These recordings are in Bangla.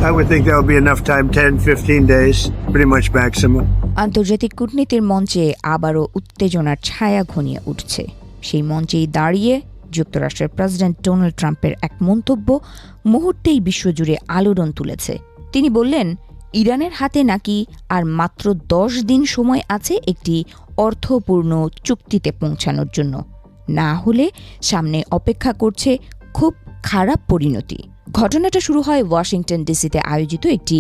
I would think that would be enough time, 10-15 days, pretty much maximum. আন্তর্জাতিক কূটনীতির মঞ্চে আবারও উত্তেজনার ছায়া ঘনিয়ে উঠছে। সেই মঞ্চেই দাঁড়িয়ে যুক্তরাষ্ট্রের প্রেসিডেন্ট ডোনাল্ড ট্রাম্পের এক মন্তব্য মুহূর্তেই বিশ্বজুড়ে আলোড়ন তুলেছে। তিনি বললেন, ইরানের হাতে নাকি আর মাত্র 10 দিন সময় আছে একটি অর্থপূর্ণ চুক্তিতে পৌঁছানোর জন্য, না হলে সামনে অপেক্ষা করছে খুব খারাপ পরিণতি। ঘটনাটা শুরু হয় ওয়াশিংটন ডিসিতে আয়োজিত একটি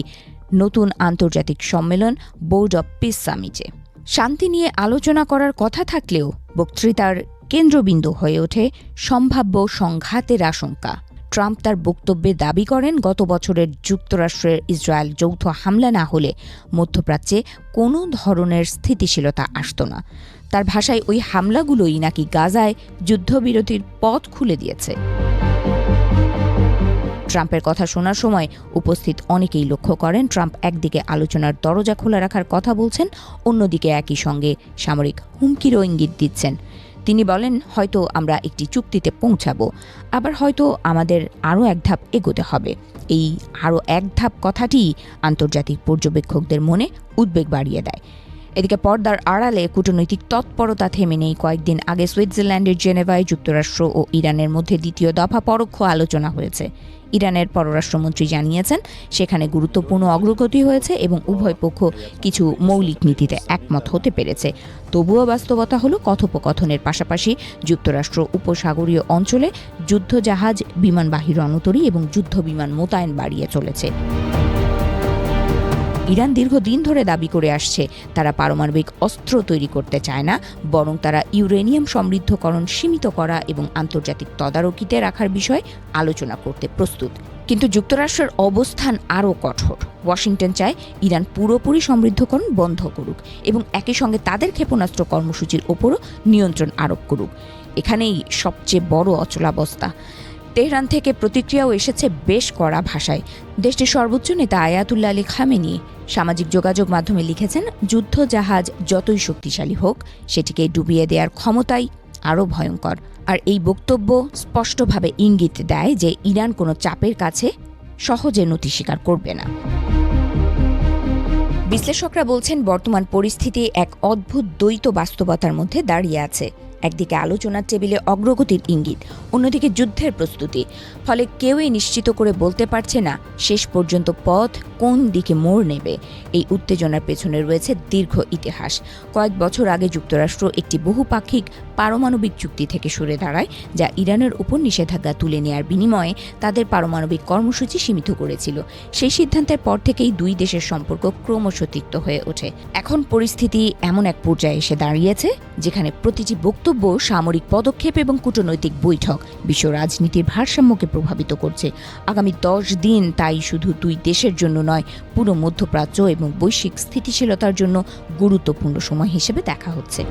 নতুন আন্তর্জাতিক সম্মেলন বোর্ড অব পিস সামিটে। শান্তি নিয়ে আলোচনা করার কথা থাকলেও বক্তৃতার কেন্দ্রবিন্দু হয়ে ওঠে সম্ভাব্য সংঘাতের আশঙ্কা। ট্রাম্প তার বক্তব্যে দাবি করেন, গত বছরের যুক্তরাষ্ট্রের ইসরায়েল যৌথ হামলা না হলে মধ্যপ্রাচ্যে কোনো ধরনের স্থিতিশীলতা আসত না। তার ভাষায় ওই হামলাগুলোই নাকি গাজায় যুদ্ধবিরতির পথ খুলে দিয়েছে। ট্রাম্পের কথা শোনার সময় উপস্থিত অনেকেই লক্ষ্য করেন, ট্রাম্প একদিকে আলোচনার দরজা খোলা রাখার কথা বলছেন, অন্যদিকে একই সঙ্গে সামরিক হুমকিরও ইঙ্গিত দিচ্ছেন। তিনি বলেন, হয়তো আমরা একটি চুক্তিতে পৌঁছাবো, আবার হয়তো আমাদের আরও এক ধাপ এগোতে হবে। এই আরও এক ধাপ কথাটি আন্তর্জাতিক পর্যবেক্ষকদের মনে উদ্বেগ বাড়িয়ে দেয়। এদিকে পর্দার আড়ালে কূটনৈতিক তৎপরতা থেমে নেই। কয়েকদিন আগে সুইজারল্যান্ডের জেনেভায় যুক্তরাষ্ট্র ও ইরানের মধ্যে দ্বিতীয় দফা পরোক্ষ আলোচনা হয়েছে। ইরানের পররাষ্ট্রমন্ত্রী জানিয়েছেন, সেখানে গুরুত্বপূর্ণ অগ্রগতি হয়েছে এবং উভয় পক্ষ কিছু মৌলিক নীতিতে একমত হতে পেরেছে। তবুও বাস্তবতা হলো, কথোপকথনের পাশাপাশি যুক্তরাষ্ট্র উপসাগরীয় অঞ্চলে যুদ্ধজাহাজ, বিমানবাহী রণতরী এবং যুদ্ধ বিমান মোতায়েন বাড়িয়ে চলেছে। ইরান দীর্ঘদিন ধরে দাবি করে আসছে, তারা পারমাণবিক অস্ত্র তৈরি করতে চায় না, বরং তারা ইউরেনিয়াম সমৃদ্ধকরণ সীমিত করা এবং আন্তর্জাতিক তদারকিতে রাখার বিষয়ে আলোচনা করতে প্রস্তুত। কিন্তু যুক্তরাষ্ট্রের অবস্থান আরও কঠোর। ওয়াশিংটন চায় ইরান পুরোপুরি সমৃদ্ধকরণ বন্ধ করুক এবং একই সঙ্গে তাদের ক্ষেপণাস্ত্র কর্মসূচির ওপরও নিয়ন্ত্রণ আরোপ করুক। এখানেই সবচেয়ে বড় অচলাবস্থা। তেহরান থেকে প্রতিক্রিয়াও এসেছে বেশ কড়া ভাষায়। দেশটির সর্বোচ্চ নেতা আয়াতুল্লাহ আলী খামেনি সামাজিক যোগাযোগ মাধ্যমে লিখেছেন, যুদ্ধজাহাজ যতই শক্তিশালী হোক, সেটিকে ডুবিয়ে দেওয়ার ক্ষমতাই আরও ভয়ঙ্কর। আর এই বক্তব্য স্পষ্টভাবে ইঙ্গিত দেয় যে ইরান কোনো চাপের কাছে সহজে নতি স্বীকার করবে না। বিশ্লেষকরা বলছেন, বর্তমান পরিস্থিতি এক অদ্ভুত দ্বৈত বাস্তবতার মধ্যে দাঁড়িয়ে আছে। একদিকে আলোচনার টেবিলে অগ্রগতির ইঙ্গিত, অন্যদিকে যুদ্ধের প্রস্তুতি। ফলে কেউই নিশ্চিত করে বলতে পারছে না শেষ পর্যন্ত পথ কোন দিকে মোড় নেবে। এই উত্তেজনার পেছনে রয়েছে দীর্ঘ ইতিহাস। কয়েক বছর আগে যুক্তরাষ্ট্র একটি বহুপাক্ষিক পারমাণবিক চুক্তি থেকে সরে দাঁড়ায়, যা ইরানের উপর নিষেধাজ্ঞা তুলে নেয়ার বিনিময়ে তাদের পারমাণবিক কর্মসূচি সীমিত করেছিল। সেই সিদ্ধান্তের পর থেকেই দুই দেশের সম্পর্ক ক্রমশ তিক্ত হয়ে ওঠে। এখন পরিস্থিতি এমন এক পর্যায়ে এসে দাঁড়িয়েছে, যেখানে প্রতিটি বক্তব্য, সামরিক পদক্ষেপ এবং কূটনৈতিক বৈঠক বিশ্ব রাজনীতির ভারসাম্যকে প্রভাবিত করছে। আগামী 10 দিন তাই শুধু দুই দেশের জন্য নয়, পুরো মধ্যপ্রাচ্য এবং বৈশ্বিক স্থিতিশীলতার জন্য গুরুত্বপূর্ণ সময় হিসেবে দেখা হচ্ছে।